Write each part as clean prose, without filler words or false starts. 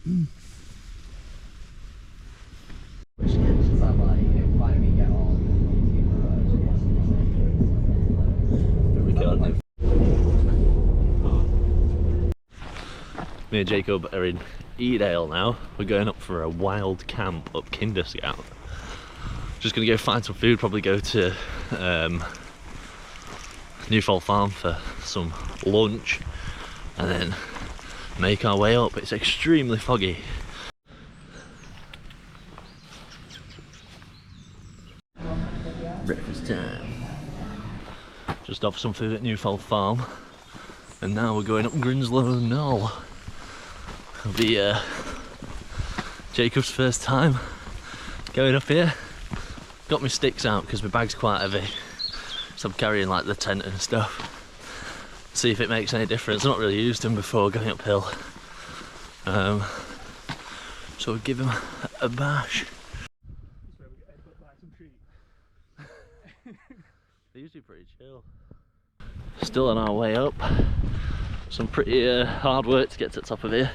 Me and Jacob are in Edale now. We're going up for a wild camp up Kinder Scout. Just gonna go find some food, probably go to Newfold Farm for some lunch and then make our way up. It's extremely foggy. Breakfast time. Just off some food at Newfold Farm and now we're going up Grinslow Knoll. It'll be Jacob's first time going up here. Got my sticks out because my bag's quite heavy, so I'm carrying like the tent and stuff. See if it makes any difference. I've not really used them before going uphill, so we'll give them a bash. They're usually pretty chill. Still on our way up. Some pretty hard work to get to the top of here.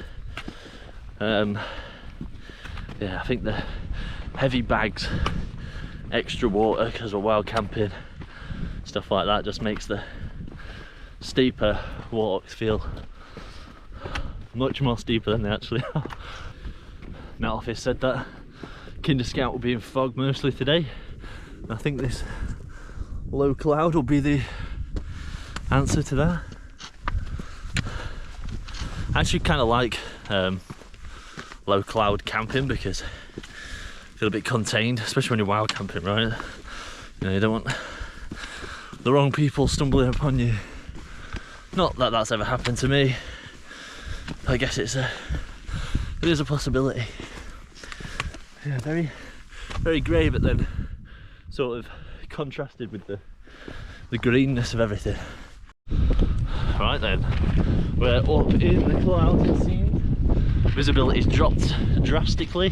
Yeah, I think the heavy bags, extra water because we're wild camping, stuff like that just makes the steeper walks feel much more steeper than they actually are. Met Office said that Kinder Scout will be in fog mostly today. I think this low cloud will be the answer to that. I actually kind of like low cloud camping because you feel a bit contained, especially when you're wild camping, right? You know, you don't want the wrong people stumbling upon you. Not that that's ever happened to me, but I guess it is a possibility. Yeah, very, very grey, but then sort of contrasted with the greenness of everything. Right then, we're up in the clouds, it seems. Visibility's dropped drastically.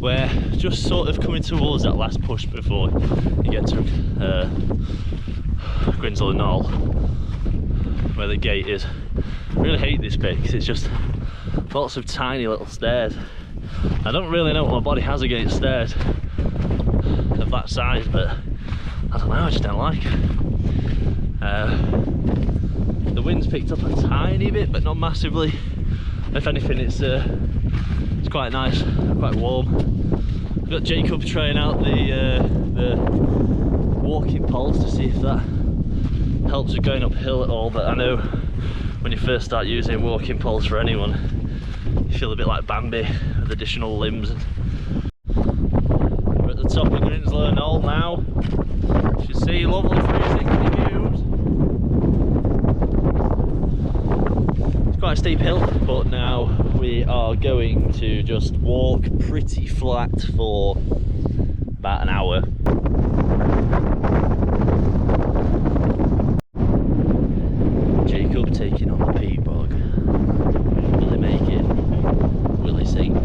We're just sort of coming towards that last push before you get to Grinslow Knoll, where the gate is. I really hate this bit because it's just lots of tiny little stairs. I don't really know what my body has against stairs of that size, but I don't know, I just don't like it. The wind's picked up a tiny bit, but not massively. If anything, it's quite nice, quite warm. I've got Jacob trying out the walking poles to see if that helps with going uphill at all, but I know when you first start using walking poles for anyone, you feel a bit like Bambi with additional limbs. We're at the top of Grinslow Knoll now. You should see lovely 360 views. It's quite a steep hill, but now we are going to just walk pretty flat for about an hour. Jacob taking on the peat bog. Will he make it? Will he sink?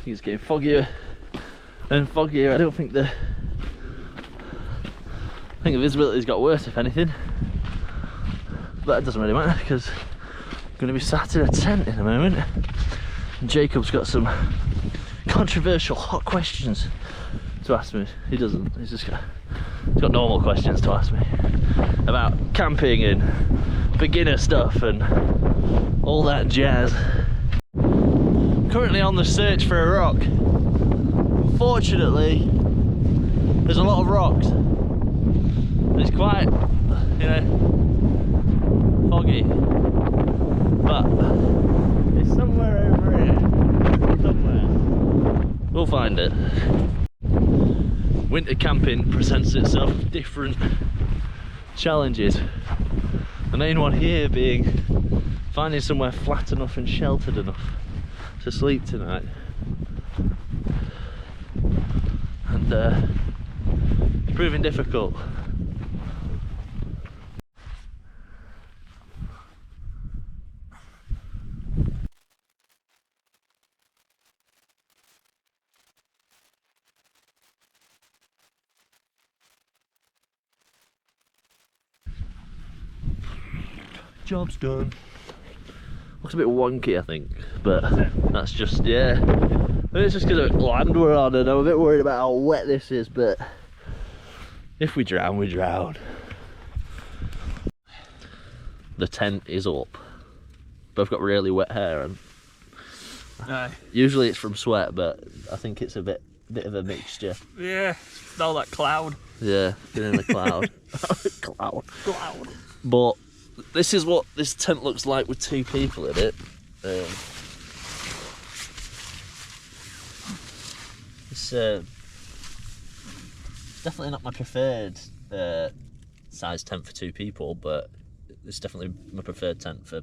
It's getting foggier and foggier. I think the visibility's got worse, if anything, but it doesn't really matter because I'm going to be sat in a tent in a moment, and Jacob's got some controversial hot questions to ask me. He doesn't, he's got normal questions to ask me about camping and beginner stuff and all that jazz. Currently on the search for a rock. Unfortunately, there's a lot of rocks. It's quite, you know, foggy, but it's somewhere over here. Somewhere. We'll find it. winter camping presents itself with different challenges. The main one here being finding somewhere flat enough and sheltered enough to sleep tonight. And it's proving difficult. Job's done. Looks a bit wonky, I think, but that's just, yeah. I mean, it's just because of land we're on, and I'm a bit worried about how wet this is, but if we drown, we drown. The tent is up. Both got really wet hair, and usually it's from sweat, but I think it's a bit of a mixture. Yeah, all that cloud. Yeah, been in the cloud. Cloud. But this is what this tent looks like with 2 people in it. It's definitely not my preferred size tent for 2 people, but it's definitely my preferred tent for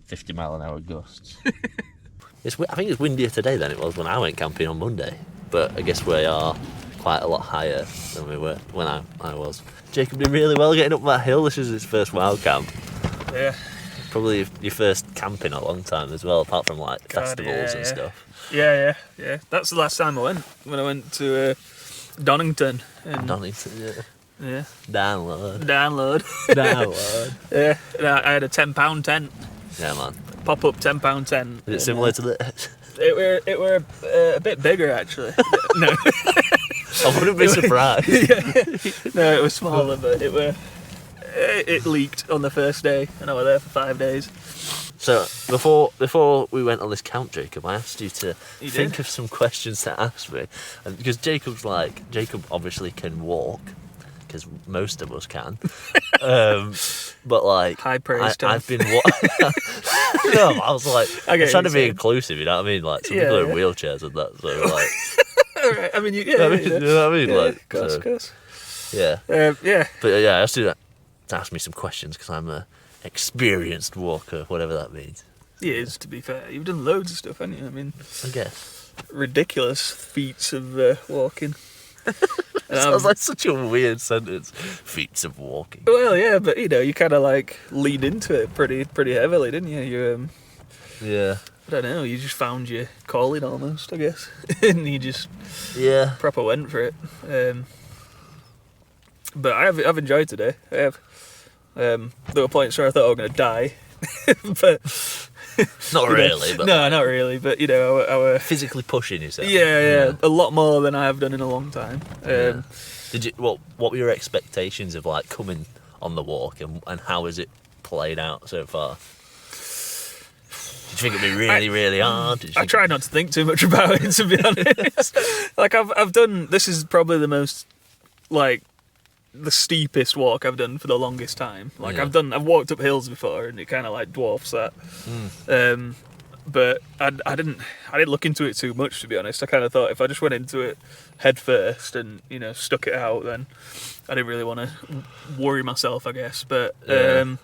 50-mile-an-hour gusts. I think it's windier today than it was when I went camping on Monday, but I guess we are quite a lot higher than we were when I was. Jacob did really well getting up that hill. This is his first wild camp. Yeah. Probably your first camp in a long time as well, apart from like festivals and stuff. Yeah. That's the last time I went. When I went to Donington. Donington, yeah. Yeah. Download. Yeah. And I had a £10 tent. Yeah, man. Pop-up £10 tent. Is it similar to this? It were a bit bigger actually. No. I wouldn't be surprised. No, it was smaller, but it leaked on the first day, and I was there for 5 days. So before we went on this camp, Jacob, I asked you to think of some questions to ask me, and because Jacob obviously can walk, because most of us can, but like high praise. I've been no, I was like, I'm trying to be inclusive, you know what I mean? Like some people are in wheelchairs and that, so like. Right. I mean, you know what I mean? Like, of course. Yeah. Yeah. But yeah, I asked you to ask me some questions because I'm a experienced walker, whatever that means. He is, to be fair. You've done loads of stuff, haven't you? I mean, I guess. Ridiculous feats of walking. Sounds like such a weird sentence. Feats of walking. Well, yeah, but you kind of like lead into it pretty heavily, didn't you? You yeah. I don't know. You just found your calling almost, I guess, and you just proper went for it. But I've enjoyed today. I have. There were points where I thought I was going to die, but not really. But no, not really. But I were physically pushing yourself. Yeah, a lot more than I have done in a long time. Did you? What were your expectations of like coming on the walk, and how has it played out so far? Did you think it'd be really hard? I try not to think too much about it, to be honest. Like I've done. This is probably the most like the steepest walk I've done for the longest time. Like I've walked up hills before, and it kind of like dwarfs that. But I didn't look into it too much, to be honest. I kind of thought if I just went into it head first and stuck it out, then I didn't really want to worry myself, I guess. But it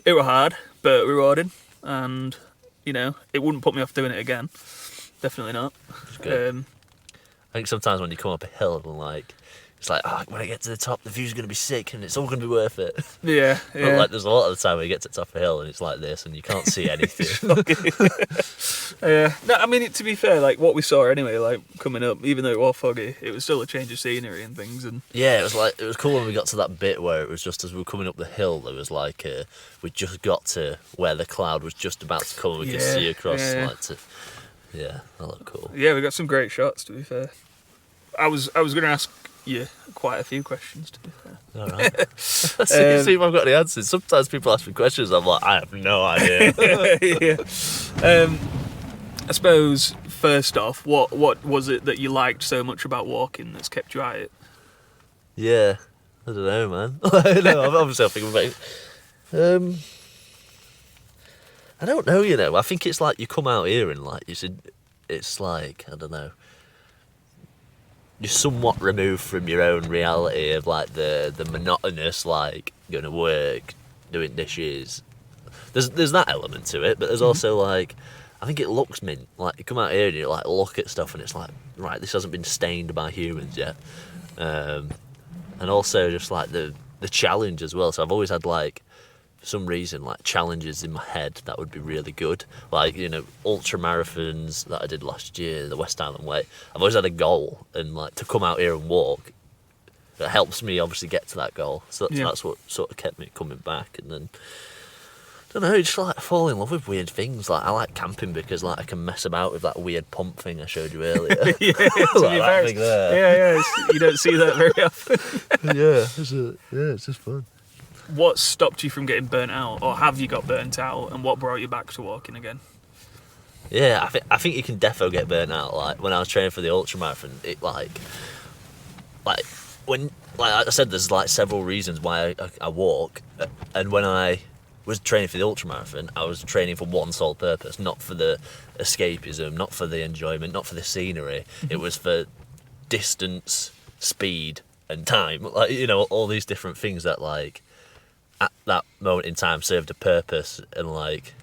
was hard but rewarding, and it wouldn't put me off doing it again. Definitely not. I think sometimes when you come up a hill and like. It's like, when I get to the top, the view's going to be sick and it's all going to be worth it. Yeah. But like, there's a lot of the time where you get to the top of the hill and it's like this and you can't see anything. No, I mean, to be fair, like what we saw anyway, like coming up, even though it was foggy, it was still a change of scenery and things. And yeah, it was cool when we got to that bit where it was just as we were coming up the hill, there was like, we just got to where the cloud was just about to come and we could see across. That looked cool. Yeah, we got some great shots, to be fair. I was going to ask you quite a few questions, to be fair. All right. See if I've got any answers. Sometimes people ask me questions, I'm like, I have no idea. I suppose, first off, what was it that you liked so much about walking that's kept you at it? Yeah, I don't know, man. Obviously, I think about it. I don't know, I think it's like you come out here and like you said, it's like, I don't know. you're somewhat removed from your own reality of like the monotonous, like going to work, doing dishes. There's that element to it, but there's also like, I think it looks mint. Like you come out here and you like look at stuff and it's like, right, this hasn't been stained by humans yet. And also just like the challenge as well. So I've always had like, for some reason, like challenges in my head that would be really good. Like, you know, ultra marathons that I did last year, the West Island Way. I've always had a goal, and like to come out here and walk, it helps me obviously get to that goal. So that's what sort of kept me coming back. And then, I don't know, just like fall in love with weird things. Like I like camping because like I can mess about with that weird pump thing I showed you earlier. Yeah, to like be that fair, thing there. yeah. You don't see that very often. It's just fun. What stopped you from getting burnt out, or have you got burnt out, and what brought you back to walking again? Yeah, I think you can defo get burnt out. Like when I was training for the ultramarathon, it like when like I said, there's like several reasons why I walk, and when I was training for the ultramarathon, I was training for one sole purpose, not for the escapism, not for the enjoyment, not for the scenery. It was for distance, speed, and time. Like, you know, all these different things that like at that moment in time served a purpose, and like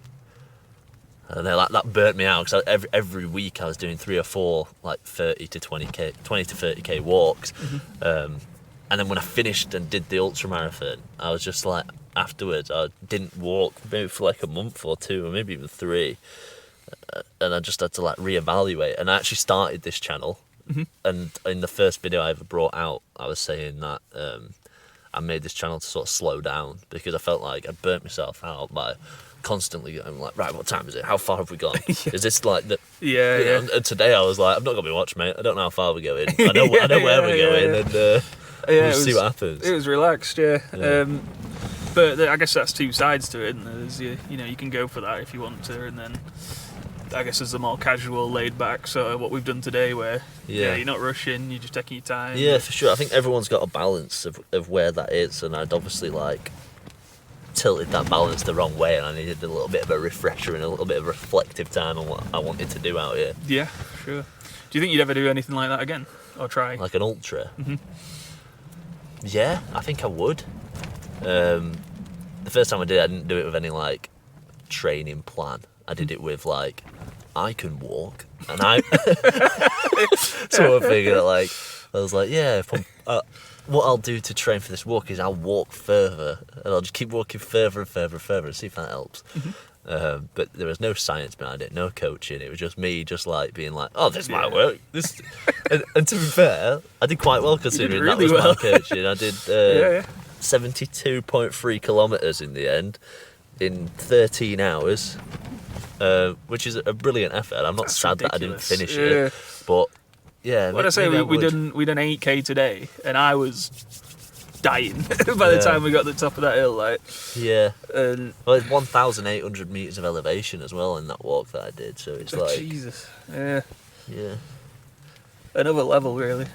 I don't know, like that burnt me out because every week I was doing 3 or 4 like 20 to 30k walks, and then when I finished and did the ultramarathon, I was just like, afterwards I didn't walk maybe for like a month or 2 or maybe even 3, and I just had to like reevaluate. And I actually started this channel, and in the first video I ever brought out, I was saying that I made this channel to sort of slow down because I felt like I burnt myself out by constantly going like, right, what time is it? How far have we gone? Is this like the Yeah. And today I was like, I'm not gonna be watching, mate. I don't know how far we're going. I know where we're going, and we'll see what happens. It was relaxed, yeah. But I guess that's 2 sides to it, and there's you know, you can go for that if you want to, and then I guess there's the more casual, laid back sort of what we've done today, where you're not rushing, you're just taking your time. Yeah, for sure. I think everyone's got a balance of where that is, and I'd obviously like tilted that balance the wrong way, and I needed a little bit of a refresher and a little bit of reflective time on what I wanted to do out here. Yeah, sure. Do you think you'd ever do anything like that again, or try? Like an ultra? Yeah, I think I would. The first time I did, I didn't do it with any like training plan. I did it with like, I can walk, and I sort of figured that like, I was like, yeah, if what I'll do to train for this walk is I'll walk further, and I'll just keep walking further and further and further and see if that helps. But there was no science behind it, no coaching. It was just me, just like being like, oh, this might work. This, and to be fair, I did quite well considering really that was well. my coaching. I did 72.3 kilometres in the end in 13 hours. Which is a brilliant effort. I'm not sad that I didn't finish it, but yeah. What I say, we done 8k today, and I was dying by the time we got to the top of that hill. Like, well, it's 1,800 meters of elevation as well in that walk that I did. So it's like Jesus, yeah, another level really.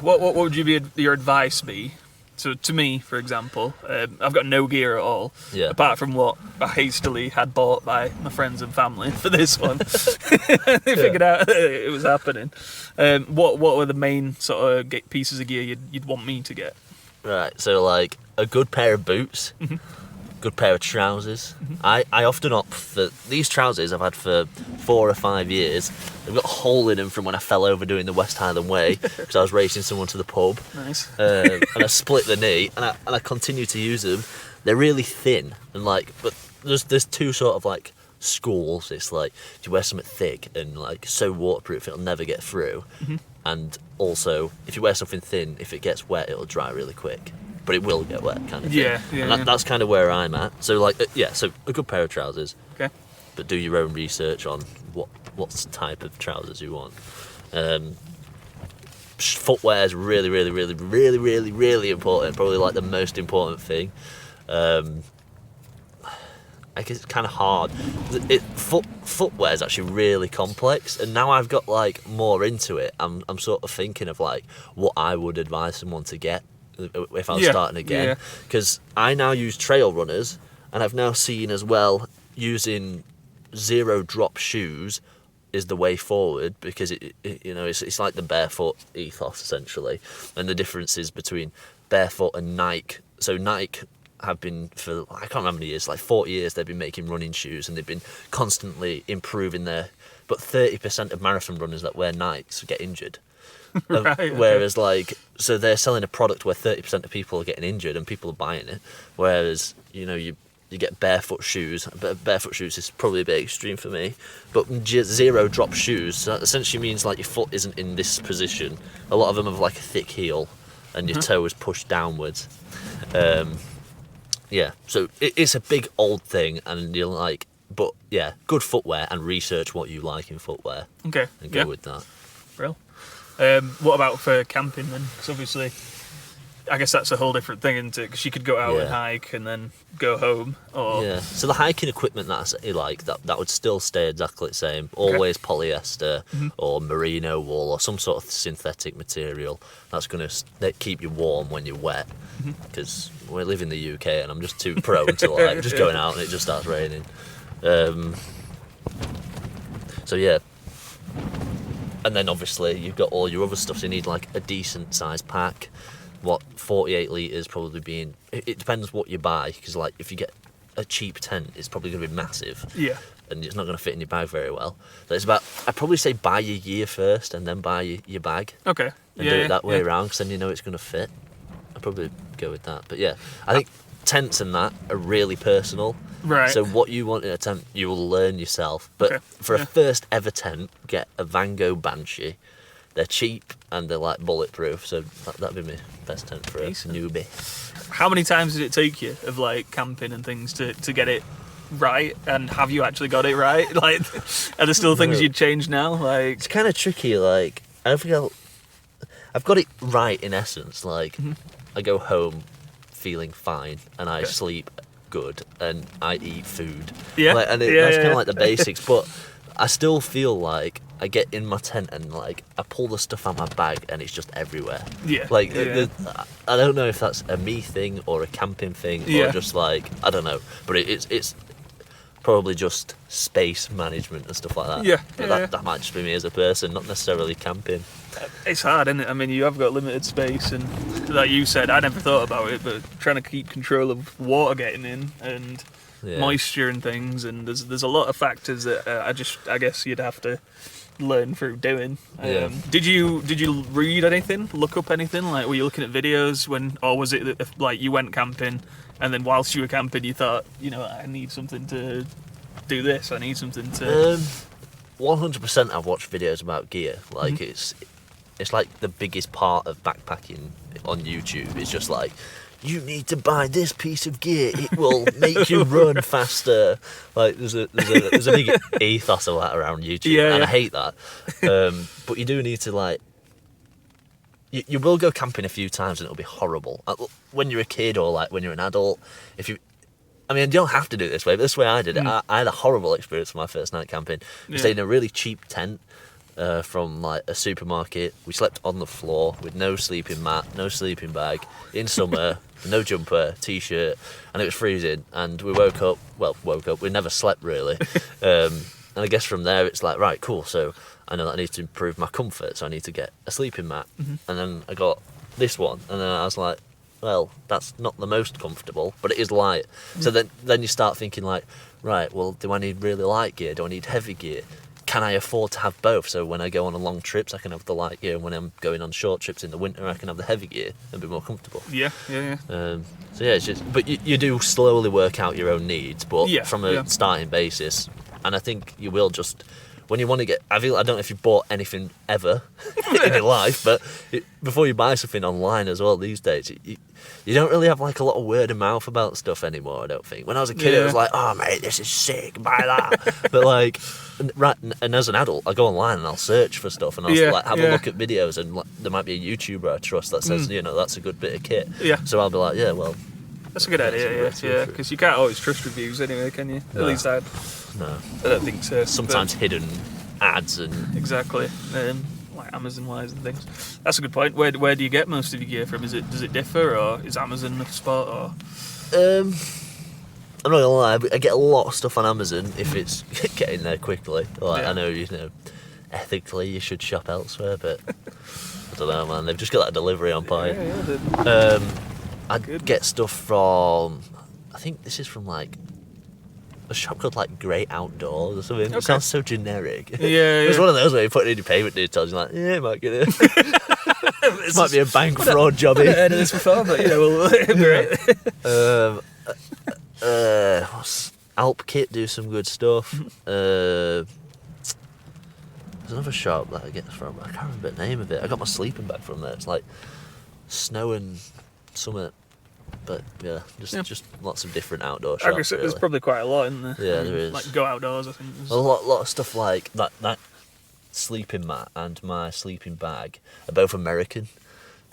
What would your advice be? So to me, for example, I've got no gear at all, apart from what I hastily had bought by my friends and family for this one. They figured out it was happening. What were the main sort of pieces of gear you'd want me to get? Right, so like a good pair of boots, good pair of trousers. I often opt for these trousers I've had for 4 or 5 years. They've got a hole in them from when I fell over doing the West Highland Way because I was racing someone to the pub. Nice. And I split the knee, and I continue to use them. They're really thin, and like, but there's 2 sort of like schools. It's like, do you wear something thick and like so waterproof it'll never get through, and also if you wear something thin, if it gets wet it'll dry really quick. But it will get wet, kind of thing. And that's kind of where I'm at. So like, so a good pair of trousers. Okay. But do your own research on what type of trousers you want. Footwear is really, really, really, really, really, really important. Probably like the most important thing. I guess it's kind of hard. Footwear is actually really complex, and now I've got like more into it. I'm sort of thinking of like what I would advise someone to get if I was starting again, because I now use trail runners, and I've now seen as well using 0 drop shoes is the way forward, because it's like the barefoot ethos essentially, and the differences between barefoot and Nike. So Nike have been, for I can't remember how many years, like 40 years, they've been making running shoes, and they've been constantly improving their. But 30% of marathon runners that wear Nikes get injured. Right, okay. Whereas so they're selling a product where 30% of people are getting injured and people are buying it. Whereas you get barefoot shoes. But barefoot shoes is probably a bit extreme for me. But zero drop shoes, so that essentially means like your foot isn't in this position. A lot of them have like a thick heel, and your toe is pushed downwards. Yeah, so it's a big old thing, and you're like, but yeah, good footwear, and research what you like in footwear. Okay. And go with that. Real. What about for camping then? Because obviously, I guess that's a whole different thing, isn't it? Because you could go out and hike and then go home. Or Yeah. So the hiking equipment that would still stay exactly the same. Always polyester or merino wool or some sort of synthetic material that's going to keep you warm when you're wet. Because we live in the UK, and I'm just too prone to like just going out and it just starts raining. So yeah. And then obviously you've got all your other stuff, so you need like a decent sized pack. 48 litres probably being... It depends what you buy, because like if you get a cheap tent, it's probably going to be massive. Yeah. And it's not going to fit in your bag very well. So it's about... I'd probably say buy your gear first and then buy your bag. Okay. And do it that way around, because then you know it's going to fit. I'd probably go with that. But yeah, I think tents and that are really personal. Right. So what you want in a tent, you will learn yourself. But for a first ever tent, get a Van Gogh Banshee. They're cheap and they're like bulletproof, so that'd be my best tent for a newbie. How many times did it take you of like camping and things to get it right? And have you actually got it right? Like, are there still things you'd change now? Like, it's kind of tricky. Like, I don't think I've got it right in essence. Like, I go home feeling fine, and I sleep good, and I eat food. Yeah, like, and that's kind of like the basics. But I still feel like I get in my tent and like I pull the stuff out of my bag and it's just everywhere. Yeah. Like I don't know if that's a me thing or a camping thing or just like I don't know, but it's probably just space management and stuff like that. Yeah. But that might just be me as a person, not necessarily camping. It's hard, isn't it? I mean, you have got limited space, and like you said, I never thought about it, but trying to keep control of water getting in and moisture and things, and there's a lot of factors that I guess you'd have to learn through doing. Did you read anything, look up anything? Like, were you looking at videos or was it that, like, you went camping and then whilst you were camping you thought, I need something to do this, I need something to 100% I've watched videos about gear. Like it's like the biggest part of backpacking on YouTube. It's just like, you need to buy this piece of gear. It will make you run faster. Like there's a big ethos of that around YouTube, and I hate that. But you do need to like. You will go camping a few times and it'll be horrible. When you're a kid or like when you're an adult, you don't have to do it this way, but this way I did it. I had a horrible experience for my first night camping. We stayed in a really cheap tent from like a supermarket. We slept on the floor with no sleeping mat, no sleeping bag, in summer, no jumper, t-shirt, and it was freezing. And we woke up, we never slept really. And I guess from there it's like, right, cool, so I know that I need to improve my comfort, so I need to get a sleeping mat. And then I got this one, and then I was like, well, that's not the most comfortable, but it is light. So then you start thinking like, right, well, do I need really light gear? Do I need heavy gear? Can I afford to have both? So when I go on long trips, I can have the light gear, and when I'm going on short trips in the winter, I can have the heavy gear and be more comfortable. Yeah. So yeah, it's just, but you do slowly work out your own needs, but from a starting basis, and I think you will just. When you want to I don't know if you've bought anything ever in your life, but before you buy something online as well these days, you don't really have like a lot of word of mouth about stuff anymore, I don't think. When I was a kid, it was like, oh mate, this is sick, buy that. But like, and as an adult, I go online and I'll search for stuff and I'll like have a look at videos, and like, there might be a YouTuber I trust that says, that's a good bit of kit. Yeah. So I'll be like, yeah, well. That's a good idea, yeah, because you can't always trust reviews anyway, can you? At least I don't think so. Sometimes hidden ads and... Exactly, like Amazon-wise and things. That's a good point. Where do you get most of your gear from? Does it differ, or is Amazon the spot, or...? I'm not gonna lie, I get a lot of stuff on Amazon if it's getting there quickly. Like, Yeah. I know, ethically you should shop elsewhere, but I don't know, man. They've just got that delivery on point. I Good. get stuff from, I think this is from like a shop called like Great Outdoors or something. Okay. It sounds so generic. Yeah, It's yeah. one of those where you put in your payment details and you're like, yeah, might get it. This might be a bank fraud I've jobby. heard of this before, but well, great. What's Alp Kit do some good stuff. There's another shop that I get from, I can't remember the name of it. I got my sleeping bag from there. It's like Snow and Summit. But yeah, just lots of different outdoor I guess shops. there's Really. probably quite a lot in there. Yeah, there is. Like Go Outdoors, I think. A lot of stuff like that sleeping mat and my sleeping bag are both American.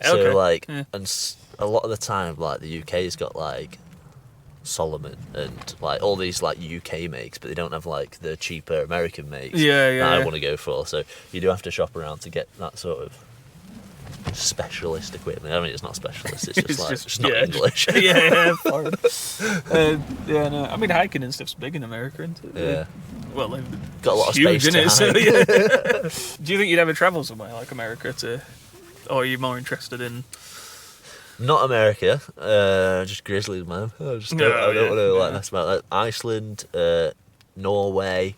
So Okay, like, yeah. and a lot of the time, like the UK's got like Solomon and like all these like UK makes, but they don't have like the cheaper American makes Yeah, that I yeah. want to go for. So you do have to shop around to get that sort of specialist equipment. I mean, it's not specialist; it's just not English. yeah, foreign. Yeah, no. I mean, hiking and stuff's big in America, isn't it? Yeah. Well, they've Got a lot of huge, space to innit? So, hide. yeah. Do you think you'd ever travel somewhere like America or are you more interested in? Not America, just Grizzlies, man. I don't want to like mess about that. Iceland, Norway,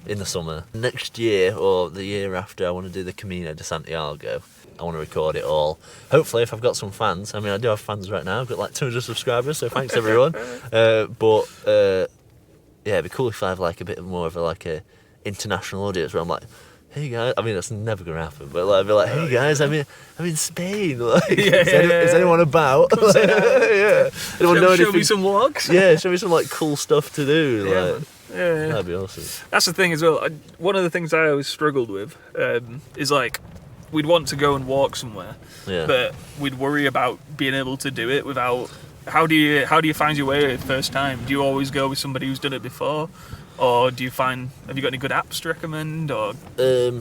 in the summer. Next year or the year after, I want to do the Camino de Santiago. I want to record it all. Hopefully, if I've got some fans. I mean, I do have fans right now. I've got like 200 subscribers, so thanks everyone. Yeah, it'd be cool if I have like a bit more of a international audience where I'm like, hey guys. I mean, that's never gonna happen, but like, I'd be like, hey guys, I'm in Spain. Like, is anyone about? Yeah. Anyone know Show anything? me some walks. Yeah, show me some like cool stuff to do. Yeah, Like, man. Yeah. that'd be awesome. That's the thing as well. One of the things I always struggled with is like we'd want to go and walk somewhere, Yeah. but we'd worry about being able to do it without. How do you find your way the first time? Do you always go with somebody who's done it before, or have you got any good apps to recommend? Or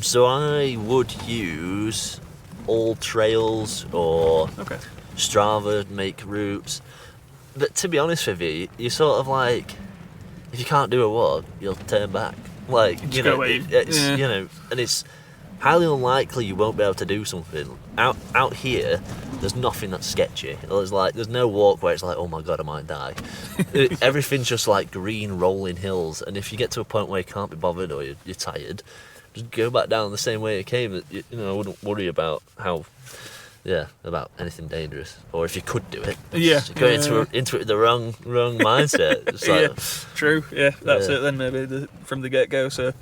So I would use All Trails or okay, Strava to make routes. But to be honest with you, you sort of like, if you can't do a walk, you'll turn back. Like, Just go away. Yeah. And it's highly unlikely you won't be able to do something. Out here, there's nothing that's sketchy. There's no walk where it's like, oh my god, I might die. Everything's just like green rolling hills, and if you get to a point where you can't be bothered or you're tired, just go back down the same way you came. I wouldn't worry about about anything dangerous, or if you could do it. Just go into it with the wrong mindset. It's like, yeah, true. Yeah, that's it then. Maybe from the get go. So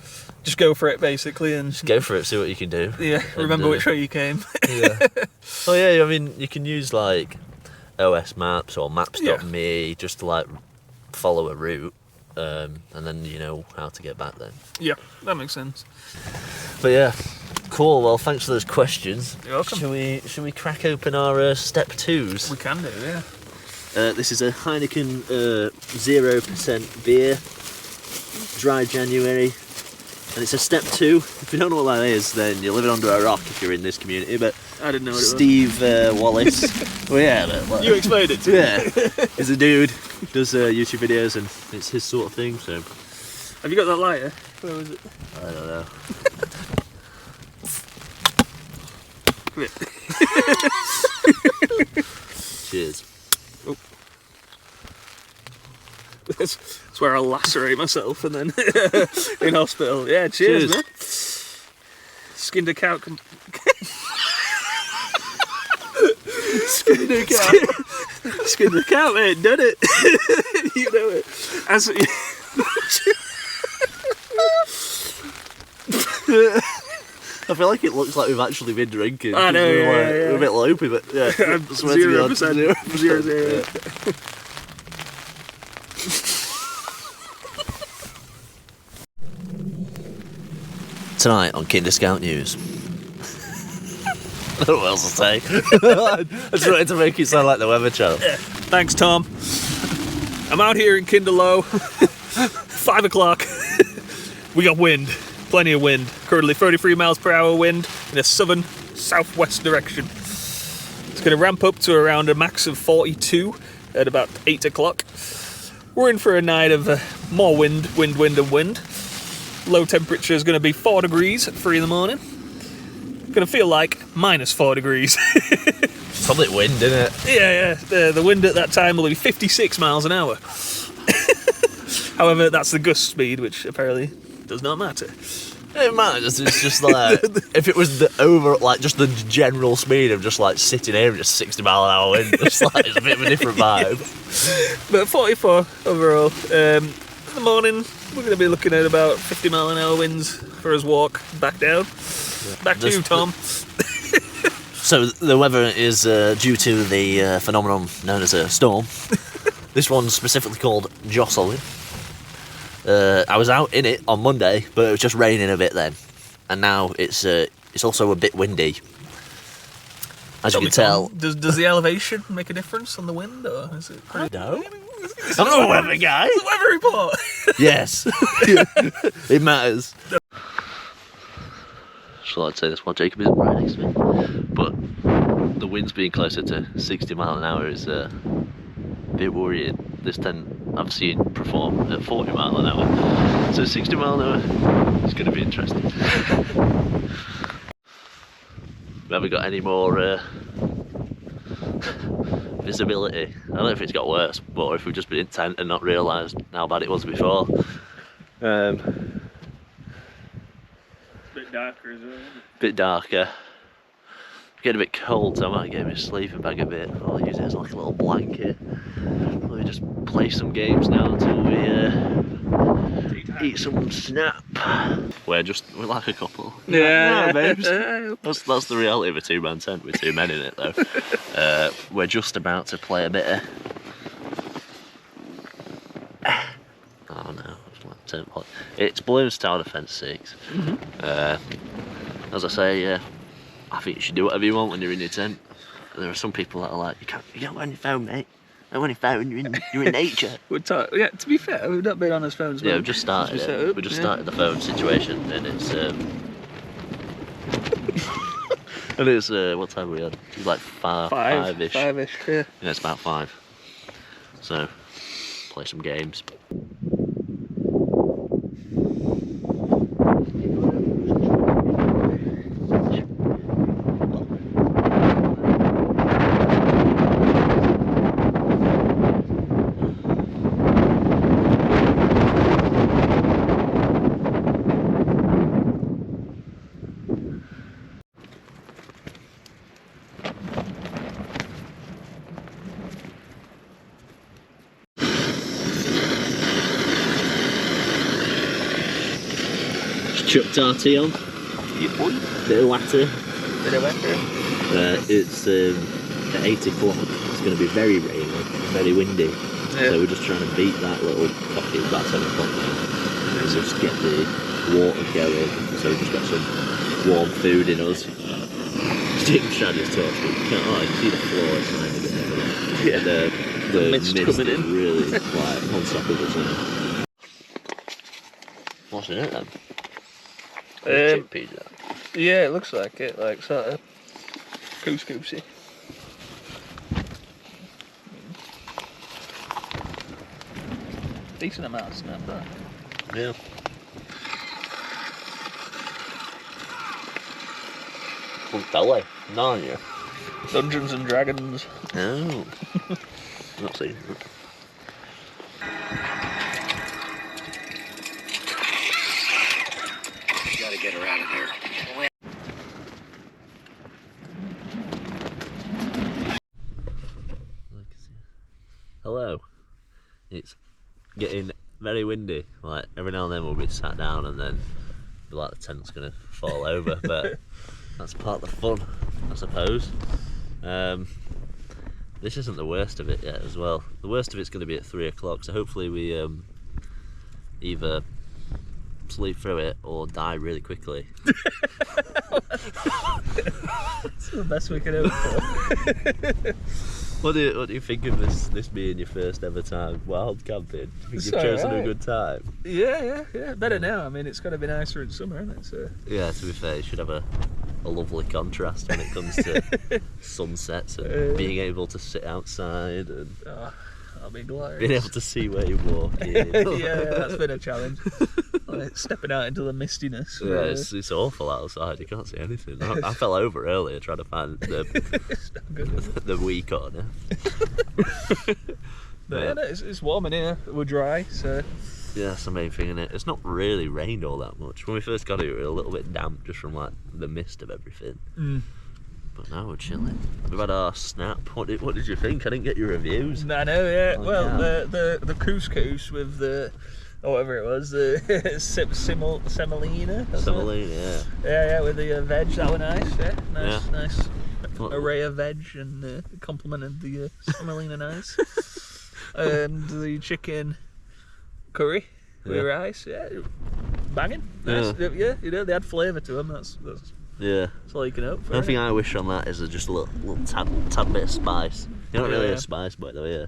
just go for it basically, and just go for it, see what you can do. yeah, remember which way you came. Yeah. Oh yeah, I mean, you can use like OS Maps or Maps.me just to like follow a route, and then you know how to get back then. Yeah, that makes sense. But yeah, cool. Well, thanks for those questions. You're welcome. Should we crack open our step twos? We can do, yeah. This is a Heineken 0% beer, dry January, and it's a step 2. If you don't know what that is, then you're living under a rock if you're in this community. But I didn't know what it was. Steve Wallace, well, yeah, but, You explained it to me. yeah, he's a dude, does YouTube videos, and it's his sort of thing. So Have you got that lighter? Where was it? I don't know. Come here. Cheers. That's where I'll lacerate myself and then in hospital. Yeah, cheers, Cheers. man. Skinned a cow. Skinned a cow. Skinned a cow, mate. Done it. You know it. I feel like it looks like we've actually been drinking. I know, We're a bit loopy, but yeah. I'm I swear to God, 0%. 0%. Yeah. Tonight on Kinder Scout News. I don't know what else to say. I just wanted to make it sound like the Weather Channel. Thanks, Tom. I'm out here in Kinderlow. 5 o'clock. We got wind. Plenty of wind. Currently 33 miles per hour wind in a southern southwest direction. It's going to ramp up to around a max of 42 at about 8 o'clock. we're in for a night of more wind. Low temperature is going to be 4 degrees at 3 in the morning. Going to feel like -4 degrees. Probably wind, isn't it? Yeah. The wind at that time will be 56 miles an hour. However, that's the gust speed, which apparently does not matter. It matters. It's just like if it was the just the general speed of just like sitting here with just 60 mile an hour wind, it's a bit of a different vibe. But 44 overall. In the morning, we're going to be looking at about 50 mile an hour winds for his walk back down. Back to you, Tom. So the weather is due to the phenomenon known as a storm. This one's specifically called Jocelyn. I was out in it on Monday, but it was just raining a bit then, and now it's also a bit windy. As you can tell, does the elevation make a difference on the wind, or is it? I don't know. I'm not a weather guy. It's a weather report. Yes, it matters. So I'd say that's why Jacob isn't right next to me, but the wind's being closer to 60 mile an hour is a bit worrying. I've seen perform at 40 mile an hour, so 60 mile an hour is going to be interesting. We haven't got any more visibility. I don't know if it's got worse, or if we've just been in tent and not realised how bad it was before. Bit darker as well. Bit darker. Getting a bit cold, so I might get my sleeping bag a bit. I'll use it as like a little blanket. We'll just play some games now until we eat some snap. We're like a couple. Yeah, babes. That's the reality of a two-man tent with 2 men in it, though. We're just about to play a bit of. Oh no, it's Balloons Tower Defence 6. As I say, I think you should do whatever you want when you're in your tent. There are some people that are like, you can't go on your phone, mate. Don't on your phone, you're in nature. Yeah, to be fair, we've not been on his phones. Yeah, we've just started it. We just started the phone situation, and it's and it's what time are we on? It's like five-ish. Five-ish, yeah. Yeah, it's about 5. So play some games. Chucked our tea on. Bit of water. It's at 8 o'clock. It's going to be very rainy, very windy. Yeah. So we're just trying to beat that little clock. It's about 7 o'clock now. So just get the water going. So we've just got some warm food in us. Jake's trying his torch, but you can't. Oh, you can see the floor is kind of bit. Yeah. The mist coming in. Really like unstoppable. What's in it then? Chickpeas, yeah, it looks like it, like sort of couscousy. Decent amount of snap, that. Yeah. Belly, aren't you? Dungeons and Dragons. Oh. Not seen it. Get her out of there. Hello. It's getting very windy. Like every now and then we'll be sat down and then be like the tent's gonna fall over, but that's part of the fun, I suppose. This isn't the worst of it yet as well. The worst of it's gonna be at 3 o'clock, so hopefully we either sleep through it or die really quickly. That's the best we can hope for. What do you think of this being your first ever time wild camping? Do you think you've chosen a good time? Yeah. Better now. I mean, it's got to be nicer in summer, isn't it? So. Yeah, to be fair, you should have a lovely contrast when it comes to sunsets and being able to sit outside and That'll be glorious. Being able to see where you're walking. Yeah, that's been a challenge. Like stepping out into the mistiness. Yeah, it's awful outside. You can't see anything. I fell over earlier trying to find It's not good. the wee corner. But yeah, no, it's warm in here. We're dry, so Yeah, that's the main thing, innit? It's not really rained all that much. When we first got here, we were a little bit damp just from like the mist of everything. But now we're chilling. We've had our snap. What did you think? I didn't get your reviews. I know, yeah. Oh, well, yeah. the couscous with the or whatever it was, the semolina. Semolina, yeah. Yeah, with the veg. That was nice. Yeah, nice What- array of veg, and complemented the semolina nice. And the chicken curry with rice. Yeah, banging. Nice. Yeah, they had flavour to them. That's Yeah. all you can hope for. The only thing I wish on that is just a little tad bit of spice. You're not really a spice boy though, yeah?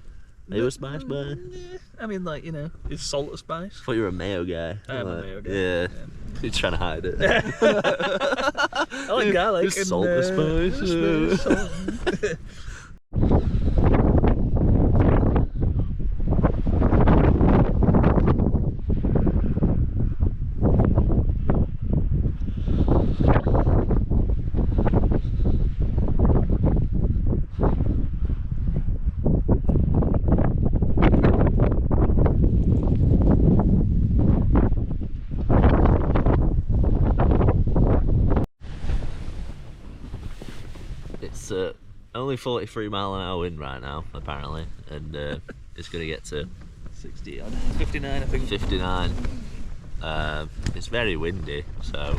Are you a spice boy? Yeah, I mean, like, is salt a spice? I thought you were a mayo guy. I am a mayo guy. Yeah. You're trying to hide it. I like garlic. It's salt and spice. Salt. It's only 43 mile an hour wind right now, apparently, and it's going to get to 60 odd. 59, I think. 59. It's very windy, so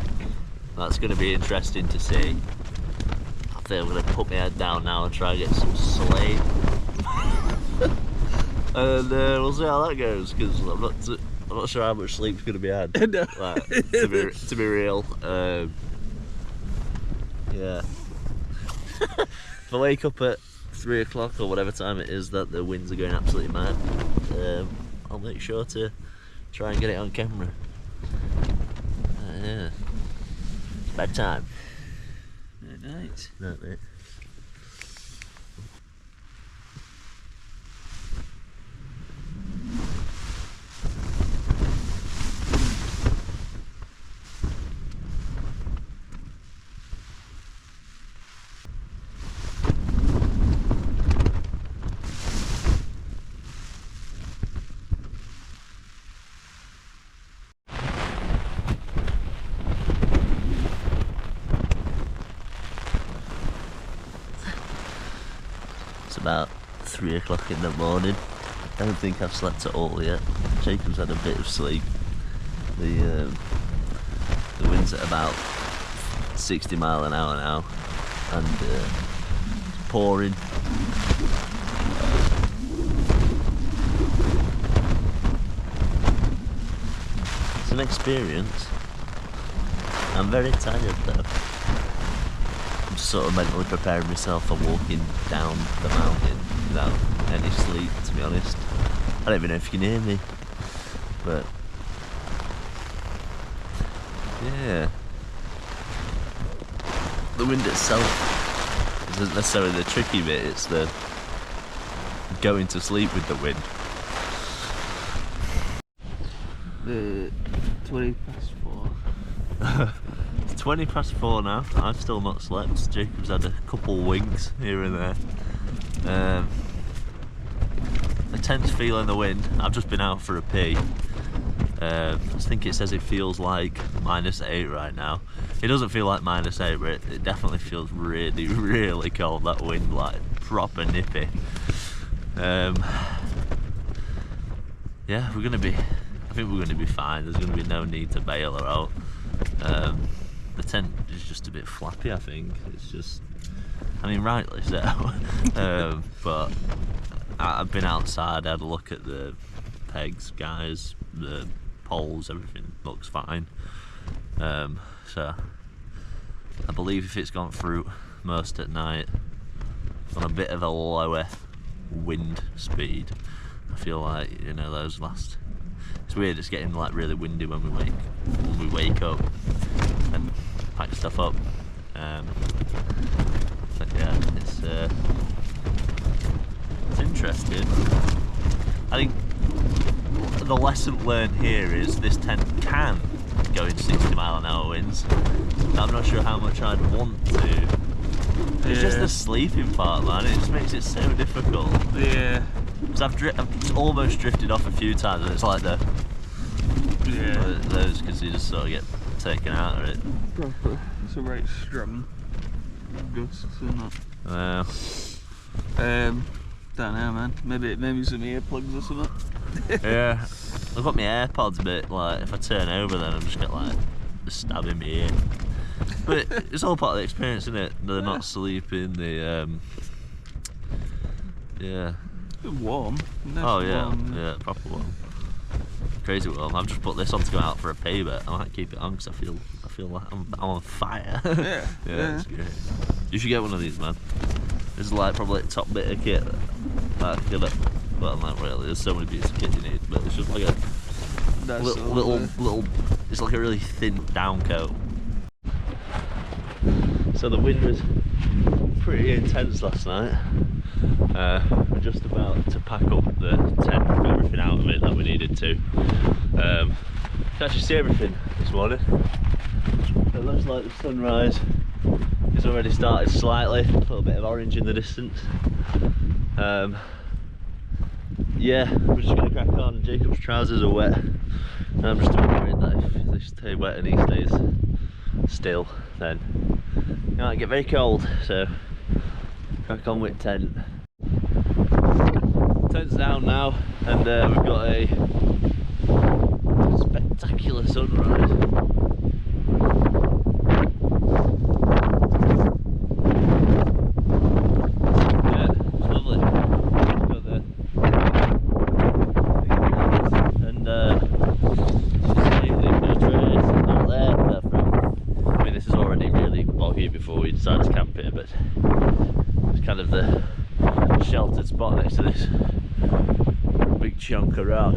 that's going to be interesting to see. I think I'm going to put my head down now and try and get some sleep. And we'll see how that goes, because I'm not sure how much sleep's going to be had. No. Like, to be real. Yeah. If I wake up at 3 o'clock or whatever time it is that the winds are going absolutely mad, I'll make sure to try and get it on camera. Yeah. Bedtime. Night. Night, mate. It's about 3 o'clock in the morning. I don't think I've slept at all yet. Jacob's had a bit of sleep. The wind's at about 60 mile an hour now, and it's pouring. It's an experience. I'm very tired though. I'm just sort of mentally preparing myself for walking down the mountain without any sleep, to be honest. I don't even know if you can hear me, but yeah. The wind itself isn't necessarily the tricky bit, it's the going to sleep with the wind. 20 past 4. It's 20 past 4 now. I've still not slept. Jacob's had a couple winks here and there. A tense feel in the wind. I've just been out for a pee. I think it says it feels like -8 right now. It doesn't feel like -8, but it definitely feels really, really cold. That wind, like proper nippy. Yeah, I think we're gonna be fine. There's gonna be no need to bail her out. The tent is just a bit flappy, I think. It's just, I mean, rightly so. But I've been outside, I had a look at the pegs, guys, the poles, everything looks fine. So I believe if it's gone through most at night on a bit of a lower wind speed, I feel like, those last, it's weird, it's getting like really windy when we wake up and pack stuff up. But yeah, it's interesting. I think the lesson learned here is this tent can go in 60-mile-an-hour winds. I'm not sure how much I'd want to. It's just the sleeping part, man. It just makes it so difficult. Yeah. Because I've almost drifted off a few times, and it's like those, because you just sort of get taken out of it. Proper. It's a right strong gusts, isn't it? Don't know, man. Maybe some earplugs or something. Yeah. I've got my AirPods, but like if I turn over, then I'm just get like a stab in my ear. But it's all part of the experience, isn't it? They're not sleeping. They yeah. It's warm. Nice Warm, yeah, proper warm. Crazy warm. I've just put this on to go out for a pay bet. I might keep it on because I feel like I'm on fire. Yeah. It's great. You should get one of these, man. This is like probably the top bit of kit. Like, well, not really. There's so many bits of kit you need, but it's just like a little. It's like a really thin down coat. So the wind was pretty intense last night. We're just about to pack up the tent and everything out of it that we needed to. Can actually see everything this morning. It looks like the sunrise has already started slightly, a little bit of orange in the distance. Yeah, we're just going to crack on. Jacob's trousers are wet, and I'm just a bit worried that if they stay wet and he stays still, then it might get very cold, so crack on with tent. Tent's down now, and we've got a spectacular sunrise. Yeah, it's lovely. Got the and out there. I mean, this is already really boggy before we decided to camp here, but it's kind of the sheltered spot next to this big chunk of rock.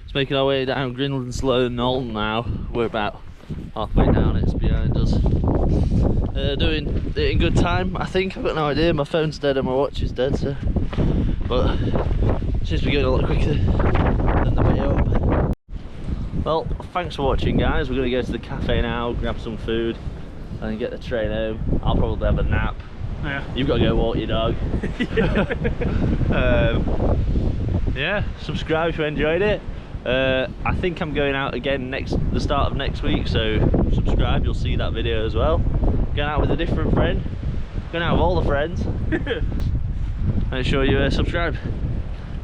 It's making our way down Grinland Slough Knoll now. We're about halfway down, it's behind us. Doing it in good time, I think. I've got no idea, my phone's dead and my watch is dead, so. But it seems to be going a lot quicker than the way up. Well, thanks for watching, guys. We're going to go to the cafe now, grab some food, and get the train home. I'll probably have a nap. Yeah. You've got to go walk your dog. Yeah, subscribe if you enjoyed it. I think I'm going out again the start of next week, so subscribe, you'll see that video as well. Going out with a different friend, going out with all the friends. Make sure you subscribe,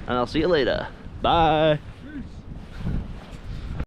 and I'll see you later. Bye.